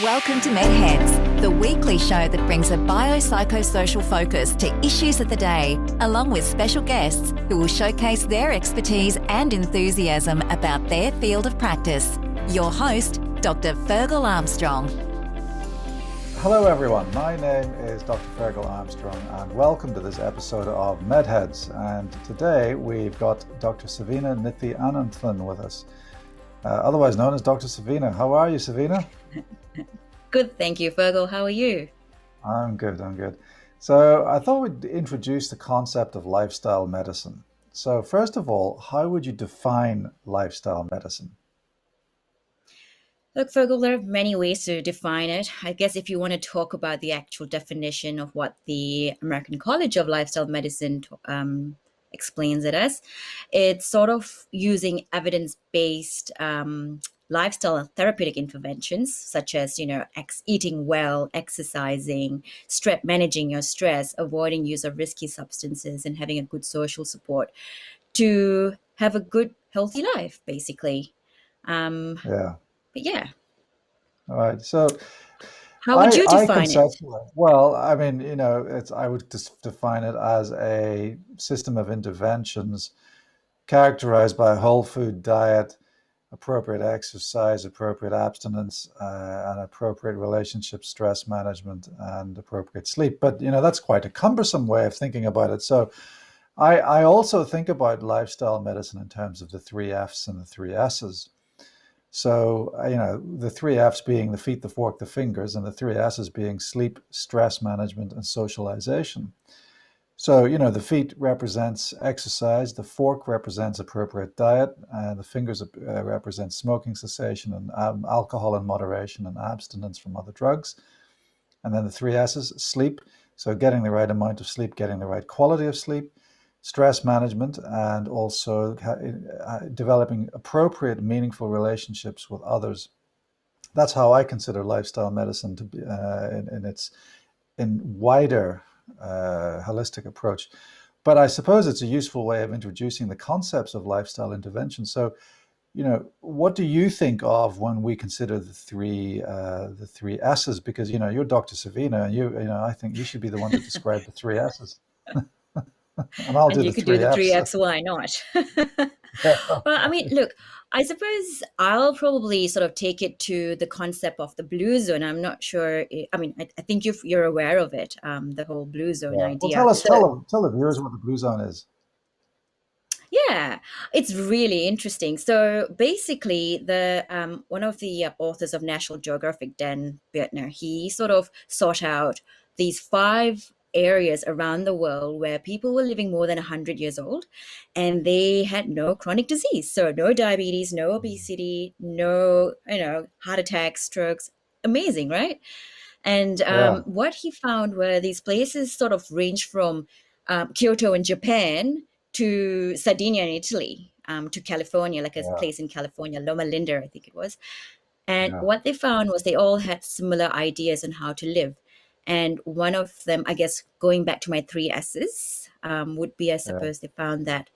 Welcome to MedHeads, the weekly show that brings a biopsychosocial focus to issues of the day, along with special guests who will showcase their expertise and enthusiasm about their field of practice. Your host, Dr. Ferghal Armstrong. Hello everyone, my name is Dr. Ferghal Armstrong and welcome to this episode of MedHeads. And today we've got Dr. Saveena and with us, otherwise known as Dr. Saveena. How are you, Saveena? Good, thank you, Ferghal. How are you? I'm good. So I thought we'd introduce the concept of lifestyle medicine. So first of all, how would you define lifestyle medicine? Look, Ferghal, there are many ways to define it. I guess if you want to talk about the actual definition of what the American College of Lifestyle Medicine explains it as, it's sort of using evidence-based lifestyle and therapeutic interventions such as, eating well, exercising, managing your stress, avoiding use of risky substances, and having a good social support to have a good, healthy life, basically. Yeah. But yeah. All right. So how would you define it? Well, I mean, I would just define it as a system of interventions characterized by a whole food diet, appropriate exercise, appropriate abstinence, and appropriate relationship stress management and appropriate sleep. But, that's quite a cumbersome way of thinking about it. So I also think about lifestyle medicine in terms of the 3 F's and the 3 S's. So, the 3 F's being the feet, the fork, the fingers, and the 3 S's being sleep, stress management, and socialization. So, the feet represents exercise, the fork represents appropriate diet, and the fingers represent smoking cessation and alcohol in moderation and abstinence from other drugs. And then the 3 S's, sleep. So getting the right amount of sleep, getting the right quality of sleep, stress management, and also developing appropriate, meaningful relationships with others. That's how I consider lifestyle medicine to be in wider holistic approach. But I suppose it's a useful way of introducing the concepts of lifestyle intervention. So, what do you think of when we consider the three S's? Because you're Dr. Saveena, and I think you should be the one to describe the 3 S's. And I'll do you the could 3 do the 3 F's. F's, why not? Yeah. Well, I mean, look, I suppose I'll probably sort of take it to the concept of the blue zone. I'm not sure. I think you're aware of it, the whole blue zone Yeah. Well, idea. tell the viewers what the blue zone is. Yeah, it's really interesting. So basically, the one of the authors of National Geographic, Dan Buettner, he sort of sought out these 5 areas around the world where people were living more than 100 years old and they had no chronic disease. So no diabetes, no obesity, no, heart attacks, strokes. Amazing, right? And Yeah. what he found were these places sort of range from Kyoto in Japan to Sardinia in Italy, to California, like a Yeah. place in California, Loma Linda, I think it was. And Yeah. what they found was they all had similar ideas on how to live. And one of them, I guess, going back to my 3 S's, would be, I Yeah. suppose, they found that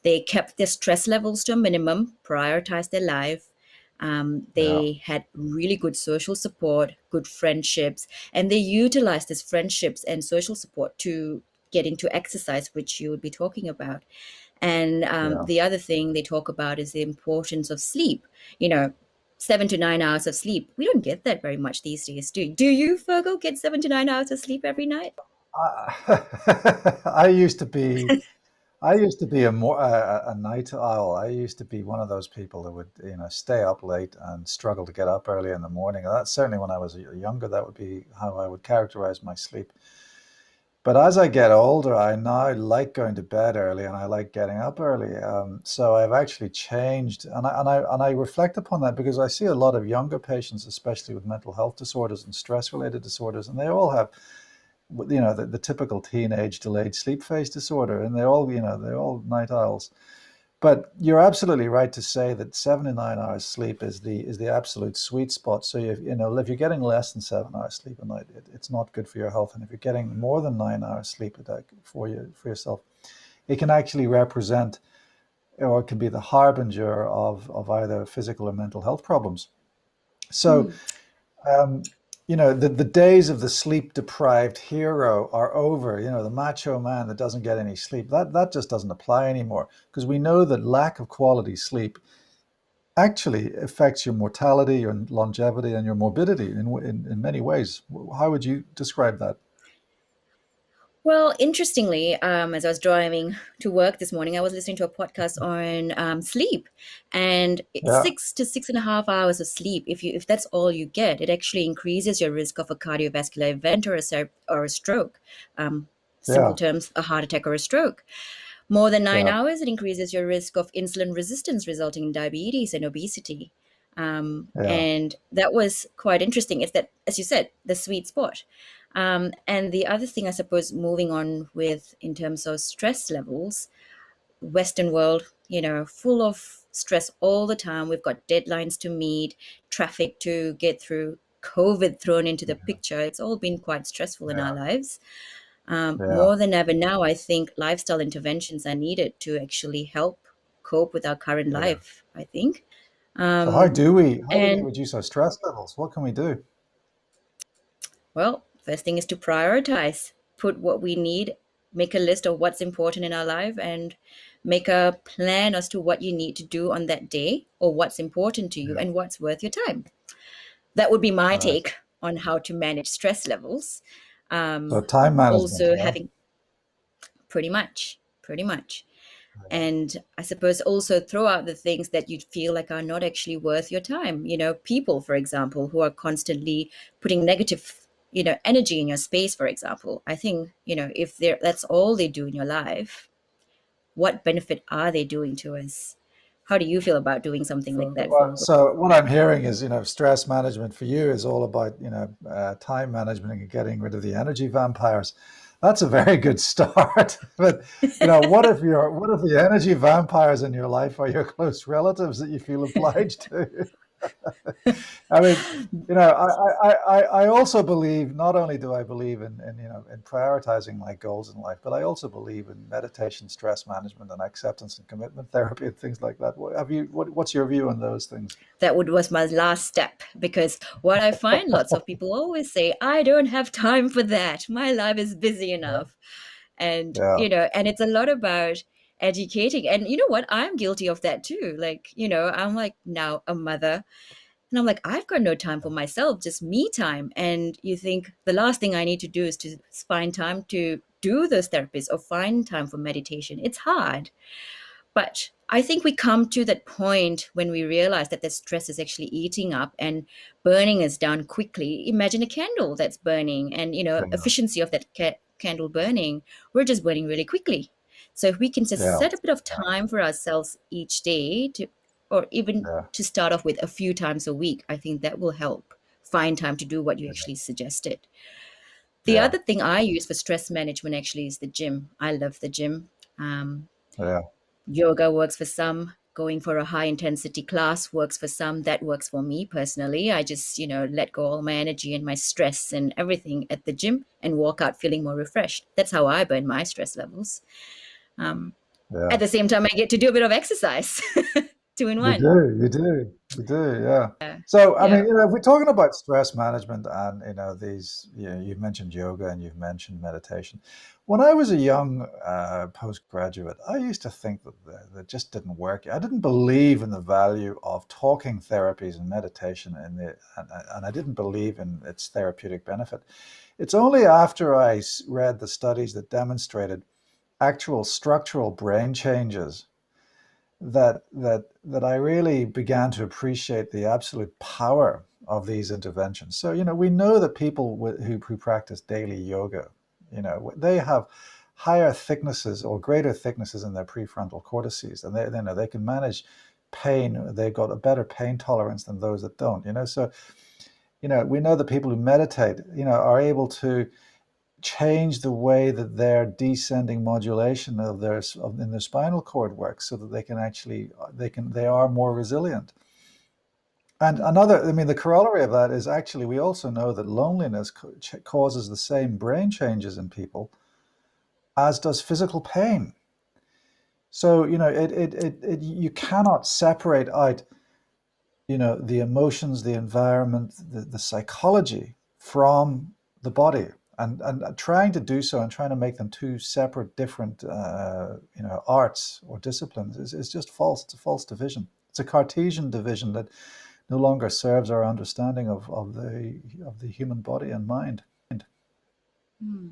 they kept their stress levels to a minimum, prioritized their life. Yeah. They had really good social support, good friendships, and they utilized these friendships and social support to get into exercise, which you would be talking about. And Yeah. the other thing they talk about is the importance of sleep. 7 to 9 hours of sleep. We don't get that very much these days, do you, Fergal, get 7 to 9 hours of sleep every night? I used to be a night owl. I used to be one of those people that would, stay up late and struggle to get up early in the morning. And that's certainly when I was younger. That would be how I would characterize my sleep. But as I get older, I now like going to bed early and I like getting up early. So I've actually changed, and I reflect upon that because I see a lot of younger patients, especially with mental health disorders and stress-related disorders, and they all have, the typical teenage delayed sleep phase disorder, and they're all night owls. But you're absolutely right to say that 7 to 9 hours sleep is the absolute sweet spot. So if you're getting less than 7 hours sleep a night, it's not good for your health. And if you're getting more than 9 hours sleep a day for yourself, it can actually represent, or it can be the harbinger of either physical or mental health problems. So um, the days of the sleep deprived hero are over. The macho man that doesn't get any sleep, that just doesn't apply anymore, because we know that lack of quality sleep actually affects your mortality, your longevity, and your morbidity in many ways. How would you describe that? Well, interestingly, as I was driving to work this morning, I was listening to a podcast on sleep, and Yeah, 6 to 6.5 hours of sleep. If that's all you get, it actually increases your risk of a cardiovascular event or a stroke. Um, Simple yeah, terms, a heart attack or a stroke. More than nine yeah, hours, it increases your risk of insulin resistance, resulting in diabetes and obesity. yeah, And that was quite interesting. It's that, as you said, the sweet spot. And the other thing, I suppose, moving on with in terms of stress levels, Western world, full of stress all the time. We've got deadlines to meet, traffic to get through, COVID thrown into the picture. It's all been quite stressful in our yeah, lives. yeah, More than ever now, I think lifestyle interventions are needed to actually help cope with our current yeah. life, I think. So Um, how do we and reduce our stress levels? What can we do? Well, first thing is to prioritize, put what we need, make a list of what's important in our life, and make a plan as to what you need to do on that day or what's important to you Yeah, and what's worth your time. That would be my right. take on how to manage stress levels. So time management, Also, yeah. having pretty much. And I suppose also throw out the things that you feel like are not actually worth your time. People, for example, who are constantly putting negative, energy in your space, for example. I think, if that's all they do in your life, what benefit are they doing to us? How do you feel about doing something like that, Fergal? So what I'm hearing is, stress management for you is all about, time management and getting rid of the energy vampires. That's a very good start. But, what if the energy vampires in your life are your close relatives that you feel obliged to? I mean, I also believe, not only do I believe in prioritizing my goals in life, but I also believe in meditation, stress management, and acceptance and commitment therapy and things like that. What's your view on those things? Was my last step, because what I find, lots of people always say, I don't have time for that. My life is busy Yeah, enough. And yeah, and it's a lot about educating. And you know what, I'm guilty of that too. Like, I'm like now a mother, and I'm like, I've got no time for myself, just me time. And you think the last thing I need to do is to find time to do those therapies or find time for meditation. It's hard, but I think we come to that point when we realize that the stress is actually eating up and burning us down quickly. Imagine a candle that's burning, and yeah, efficiency of that candle burning, we're just burning really quickly. So if we can just yeah, set a bit of time for ourselves each day to, or even yeah, to start off with a few times a week, I think that will help find time to do what you actually suggested. The yeah, other thing I use for stress management actually is the gym. I love the gym. Um, yeah, Yoga works for some. Going for a high intensity class works for some. That works for me personally. I just, let go all my energy and my stress and everything at the gym and walk out feeling more refreshed. That's how I burn my stress levels. Um, yeah. at the same time, I get to do a bit of exercise. Two in You one. do, you do, you do, yeah. Yeah. So, I mean, Yeah. if we're talking about stress management and, you've mentioned yoga and you've mentioned meditation. When I was a young postgraduate, I used to think that just didn't work. I didn't believe in the value of talking therapies and meditation and I didn't believe in its therapeutic benefit. It's only after I read the studies that demonstrated actual structural brain changes that I really began to appreciate the absolute power of these interventions. So, we know that people who practice daily yoga, they have higher thicknesses or greater thicknesses in their prefrontal cortices, and they can manage pain. They've got a better pain tolerance than those that don't. So we know that people who meditate, are able to change the way that their descending modulation in their spinal cord works, so that they can actually they are more resilient. And another, I mean, the corollary of that is actually we also know that loneliness causes the same brain changes in people as does physical pain. So you cannot separate out the emotions, the environment, the psychology from the body, and trying to do so and trying to make them two separate, different, arts or disciplines is just false. It's a false division. It's a Cartesian division that no longer serves our understanding of the human body and mind. Hmm.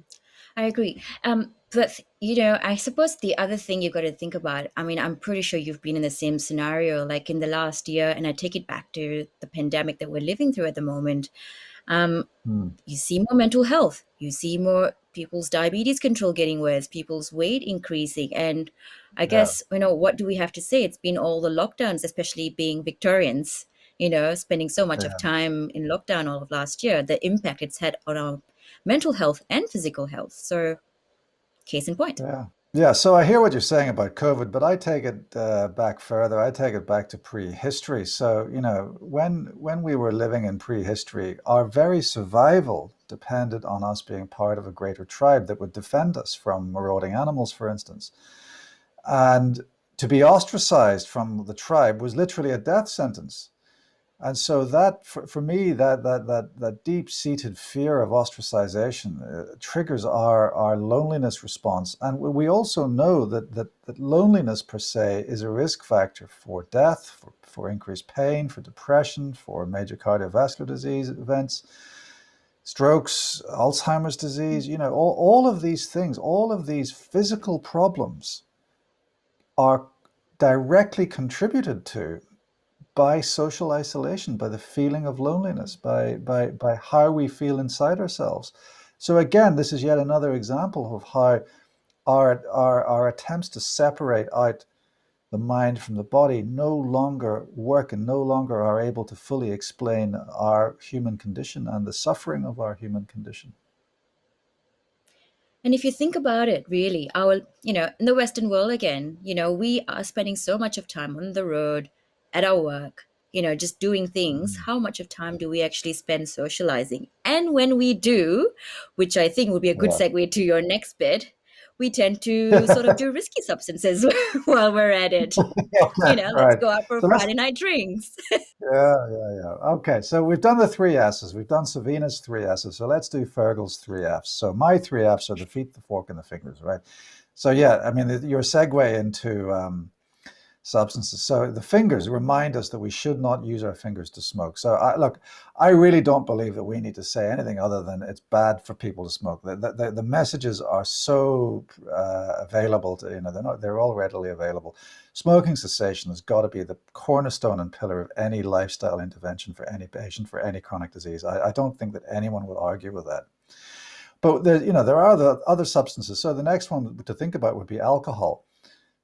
I agree. But I suppose the other thing you got to think about. I mean, I'm pretty sure you've been in the same scenario, like in the last year, and I take it back to the pandemic that we're living through at the moment. Um, Hmm. you see more mental health. You see more people's diabetes control getting worse, people's weight increasing, and I Yeah, guess what do we have to say? It's been all the lockdowns, especially being Victorians. Spending so much of yeah, time in lockdown all of last year, the impact it's had on our mental health and physical health. So, case in point. yeah. Yeah, so I hear what you're saying about COVID, but I take it back further. I take it back to prehistory. So, when we were living in prehistory, our very survival depended on us being part of a greater tribe that would defend us from marauding animals, for instance. And to be ostracized from the tribe was literally a death sentence. And so that, for me, that deep-seated fear of ostracization triggers our loneliness response. And we also know that loneliness per se is a risk factor for death, for increased pain, for depression, for major cardiovascular disease events, strokes, Alzheimer's disease. All of these things, all of these physical problems are directly contributed to by social isolation, by the feeling of loneliness, by how we feel inside ourselves. So again, this is yet another example of how our attempts to separate out the mind from the body no longer work and no longer are able to fully explain our human condition and the suffering of our human condition. And if you think about it, really, in the Western world again, we are spending so much of time on the road, at our work, just doing things. Mhm. How much of time do we actually spend socializing? And when we do, which I think would be a good Yeah. segue to your next bit, we tend to sort of do risky substances while we're at it. Okay, Let's right. go out for So let's Friday night drinks. yeah. Okay, so we've done the three S's. We've done Savina's three S's. So let's do Fergal's three F's. So my three F's are the feet, the fork, and the fingers, right? So yeah, I mean, your segue into substances. So the fingers remind us that we should not use our fingers to smoke. So look, I really don't believe that we need to say anything other than it's bad for people to smoke. The messages are so available to, they're all readily available. Smoking cessation has got to be the cornerstone and pillar of any lifestyle intervention for any patient for any chronic disease. I don't think that anyone would argue with that. But there are the other substances. So the next one to think about would be alcohol.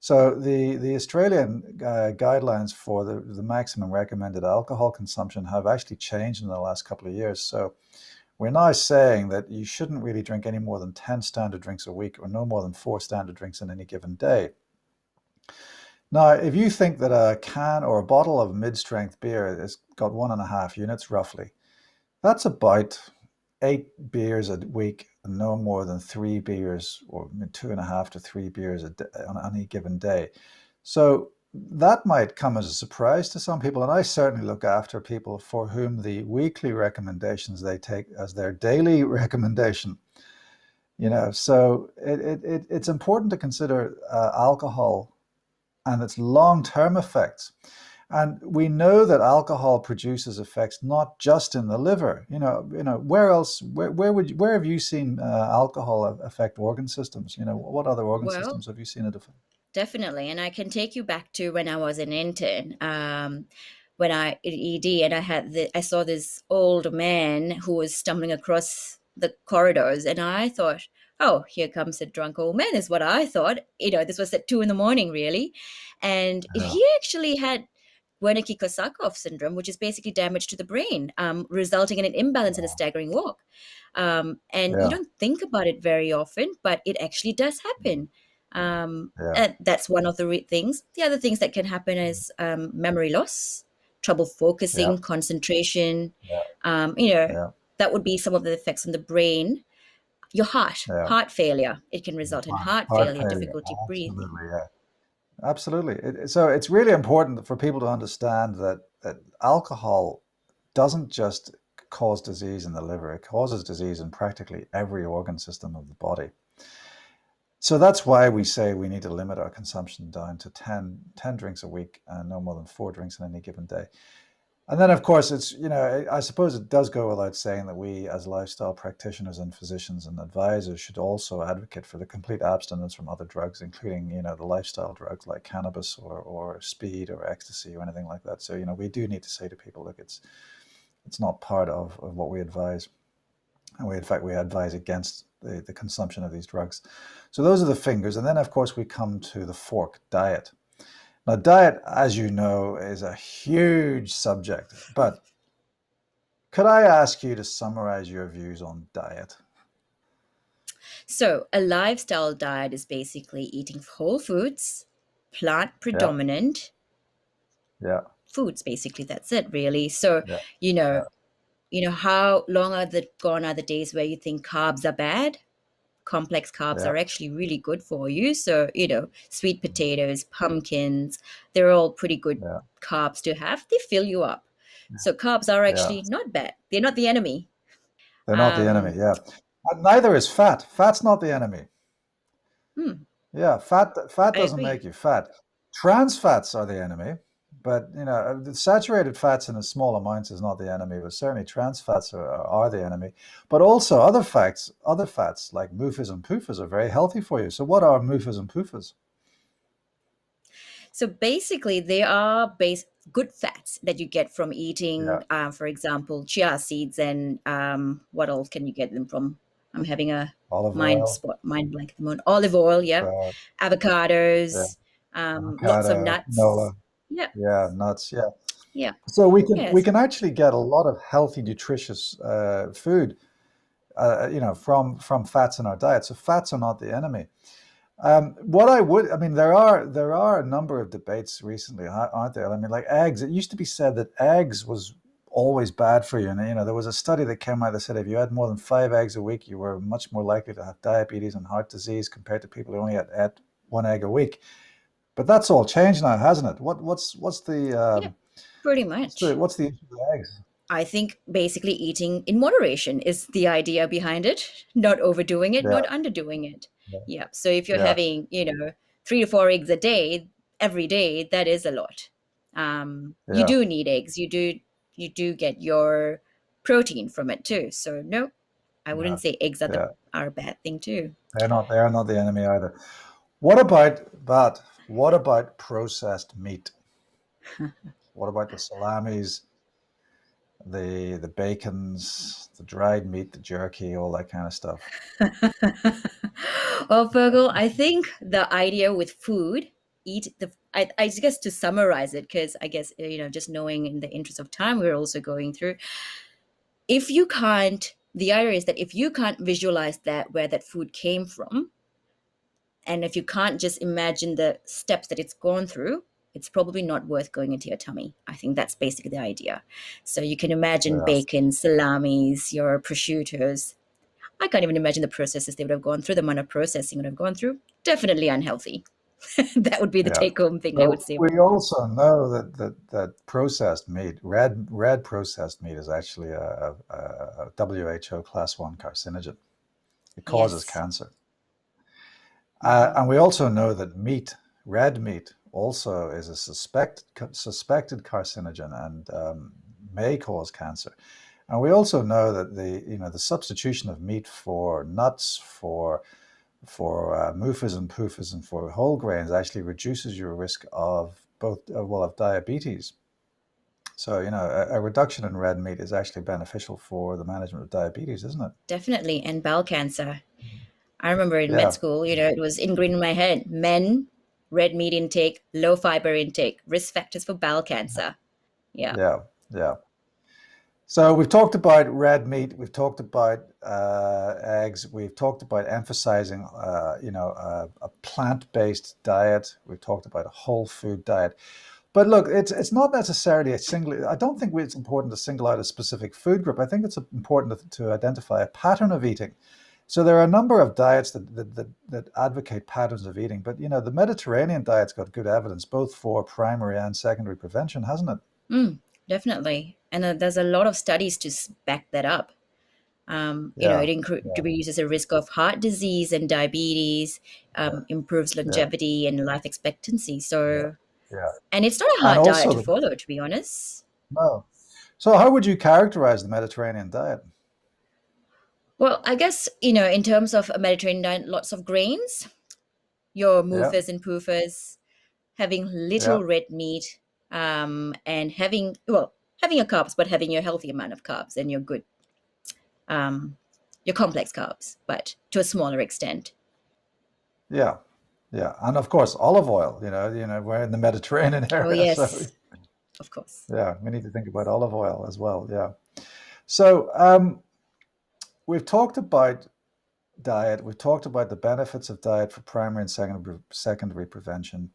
So the Australian guidelines for the maximum recommended alcohol consumption have actually changed in the last couple of years. So we're now saying that you shouldn't really drink any more than 10 standard drinks a week or no more than 4 standard drinks in any given day. Now, if you think that a can or a bottle of mid-strength beer has got 1.5 units roughly, that's about 8 beers a week and no more than 3 beers or 2.5 to 3 beers on any given day. So that might come as a surprise to some people. And I certainly look after people for whom the weekly recommendations they take as their daily recommendation. So it's important to consider alcohol and its long-term effects. And we know that alcohol produces effects not just in the liver. Where else? Where have you seen alcohol affect organ systems? What other organ Well, systems have you seen it affect? definitely. And I can take you back to when I was an intern, when I in ED, and I saw this old man who was stumbling across the corridors, and I thought, oh, here comes a drunk old man, is what I thought. This was at 2 in the morning, really. And Yeah, he actually had Wernicke-Korsakoff syndrome, which is basically damage to the brain, resulting in an imbalance and a staggering walk. And you yeah, don't think about it very often, but it actually does happen. yeah, And that's one of the things. The other things that can happen is memory loss, trouble yeah, focusing, concentration. yeah, Um, you know, yeah, that would be some of the effects on the brain. Your yeah. heart failure. It can result in heart Heart failure, failure, difficulty breathing. absolutely. Yeah. Absolutely. So it's really important for people to understand that alcohol doesn't just cause disease in the liver, it causes disease in practically every organ system of the body. So that's why we say we need to limit our consumption down to 10 drinks a week and no more than 4 drinks on any given day. And then, of course, it's, I suppose it does go without saying that we, as lifestyle practitioners and physicians and advisors, should also advocate for the complete abstinence from other drugs, including, the lifestyle drugs like cannabis or speed or ecstasy or anything like that. So, we do need to say to people, look, it's not part of what we advise. And in fact, we advise against the consumption of these drugs. So those are the fingers. And then, of course, we come to the fork, diet. Now, diet, as you know, is a huge subject, but could I ask you to summarize your views on diet? So, a lifestyle diet is basically eating whole foods, plant Yeah, predominant yeah, foods. Basically, that's it, really. So, yeah, you yeah, know, how long are the gone are the days where you think carbs are bad? Complex carbs yeah, are actually really good for you. So, sweet potatoes, pumpkins, they're all pretty good yeah, carbs to have. They fill you up. So, carbs are yeah. actually not bad. They're not the enemy. They're not the enemy. Um, Yeah. And neither is fat. Fat's not the enemy. hmm, Yeah, fat I doesn't make agree. you fat. Trans fats are the enemy, but the saturated fats in a small amounts is not the enemy, but certainly trans fats are the enemy. But also other fats like MUFAs and PUFAs are very healthy for you. So what are MUFAs and PUFAs? So basically, they are good fats that you get from Yeah, eating, for example, chia seeds, and what else can you get them from? I'm having a olive oil, mind blank at the moment. Olive oil, yep. uh, yeah, Avocados, lots of avocado, canola, nuts. Yep, yeah, nuts, yeah. yeah, So we yes. can actually get a lot of healthy, nutritious food, from fats in our diet. So fats are not the enemy. I mean, there are a number of debates recently, aren't there? I mean, like eggs. It used to be said that eggs was always bad for you, and there was a study that came out that said if you had more than 5 eggs a week, you were much more likely to have diabetes and heart disease compared to people who only had 1 egg a week. But that's all changed now, hasn't it? What's the Yeah, pretty much. what's the issue with eggs? I think basically eating in moderation is the idea behind it, not overdoing it, Yeah, not underdoing it. yeah, Yeah. So if you're yeah, having, 3 to 4 eggs a day, every day, that is a lot. You yeah, do need eggs. You do get your protein from it too. So no, I yeah, wouldn't say eggs are yeah. are a bad thing too. They are not the enemy either. What about processed meat? What about the salamis, the bacons, the dried meat, the jerky, all that kind of stuff? Well, Fergal, I think the idea with food, I guess to summarize it, because I guess, just knowing in the interest of time, we're also going through. If you can't, the idea is that if you can't visualize that, where that food came from, and if you can't just imagine the steps that it's gone through, it's probably not worth going into your tummy. I think that's basically the idea. So you can imagine Yeah, bacon, salamis, your prosciuttos. I can't even imagine the processes they would have gone through, the amount of processing would have gone through. Definitely unhealthy. That would be the yeah. take home thing I But would say. we also know that processed meat, red processed meat, is actually a WHO class 1 carcinogen. It causes Yes. cancer. Hmm. And we also know that red meat, also is a suspected carcinogen and may cause cancer. And we also know that the substitution of meat for nuts, for MUFAs and PUFAs, and for whole grains actually reduces your risk of of diabetes. So a reduction in red meat is actually beneficial for the management of diabetes, isn't it? Definitely. And bowel cancer. I remember in med Yeah, school, it was ingrained in my head. Men, red meat intake, low fiber intake, risk factors for bowel cancer. Yeah. yeah, yeah. So we've talked about red meat, we've talked about eggs, we've talked about emphasizing, a plant-based diet. We've talked about a whole food diet. But look, it's not necessarily a single. I don't think it's important to single out a specific food group. I think it's important to identify a pattern of eating. So there are a number of diets that advocate patterns of eating, but the Mediterranean diet's got good evidence both for primary and secondary prevention, hasn't it? Definitely. And there's a lot of studies to back that up. Yeah, It yeah, reduces a risk of heart disease and diabetes, yeah, improves yeah, longevity and life expectancy. yeah, So, yeah. and it's not a And hard diet also, to follow, to be honest. no. So how would you characterize the Mediterranean diet? Well, I guess, in terms of a Mediterranean diet, lots of grains, your Yeah, moofas and poofas, having yeah, little red meat, and having your carbs, but having your healthy amount of carbs and um, your complex carbs, but to a smaller extent. yeah, yeah. And of course, olive oil, we're in the Mediterranean Oh, area, so yes, of course. yeah, we need to think about olive oil as well. Yeah. So we've talked about diet. We've talked about the benefits of diet for primary and secondary prevention.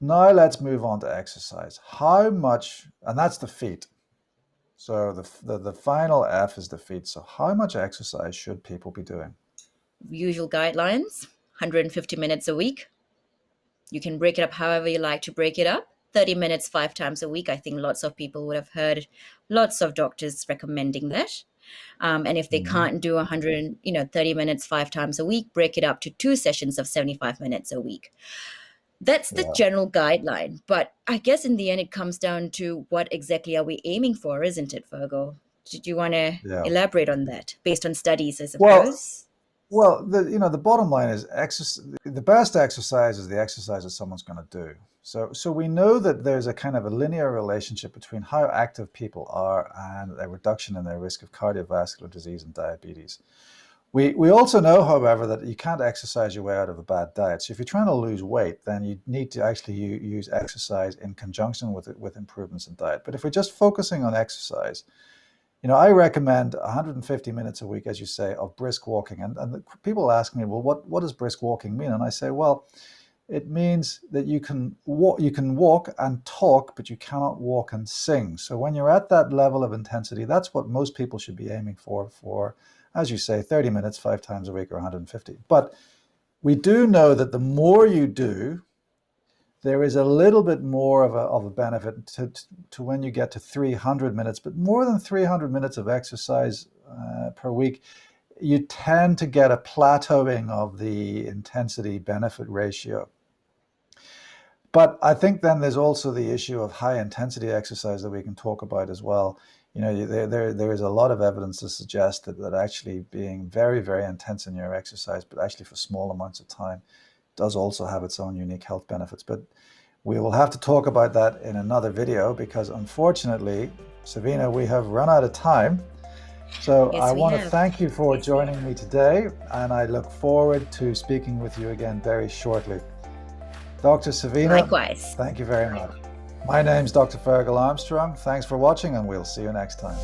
Now let's move on to exercise. How much, and that's the feet. So the final F is the feet. So how much exercise should people be doing? Usual guidelines: 150 minutes a week. You can break it up however you like to break it up. 30 minutes 5 times a week. I think lots of people would have heard lots of doctors recommending that. And if they Hmm. can't do 30 minutes 5 times a week, break it up to 2 sessions of 75 minutes a week. That's the Yeah, general guideline. But I guess in the end, it comes down to what exactly are we aiming for, isn't it, Virgo? Did you want to yeah. elaborate on that based on studies, I Well, suppose? well, the bottom line is the best exercise is the exercise that someone's going to do. So we know that there's a kind of a linear relationship between how active people are and a reduction in their risk of cardiovascular disease and diabetes. We also know, however, that you can't exercise your way out of a bad diet. So if you're trying to lose weight, then you need to actually use exercise in conjunction with improvements in diet. But if we're just focusing on exercise, I recommend 150 minutes a week, as you say, of brisk walking. And people ask me, well, what does brisk walking mean? And I say, well, it means that you can walk and talk, but you cannot walk and sing. So when you're at that level of intensity, that's what most people should be aiming for, as you say, 30 minutes, 5 times a week, or 150. But we do know that the more you do, there is a little bit more of a benefit to when you get to 300 minutes, but more than 300 minutes of exercise per week, you tend to get a plateauing of the intensity benefit ratio. But I think then there's also the issue of high intensity exercise that we can talk about as well. There is a lot of evidence to suggest that actually being very, very intense in your exercise, but actually for small amounts of time, does also have its own unique health benefits. But we will have to talk about that in another video because unfortunately, Saveena, we have run out of time. So I Yes, we want to have. thank you for joining me today, and I look forward to speaking with you again very shortly. Dr. Saveena, Likewise. thank you very much. My name's Dr. Ferghal Armstrong. Thanks for watching, and we'll see you next time.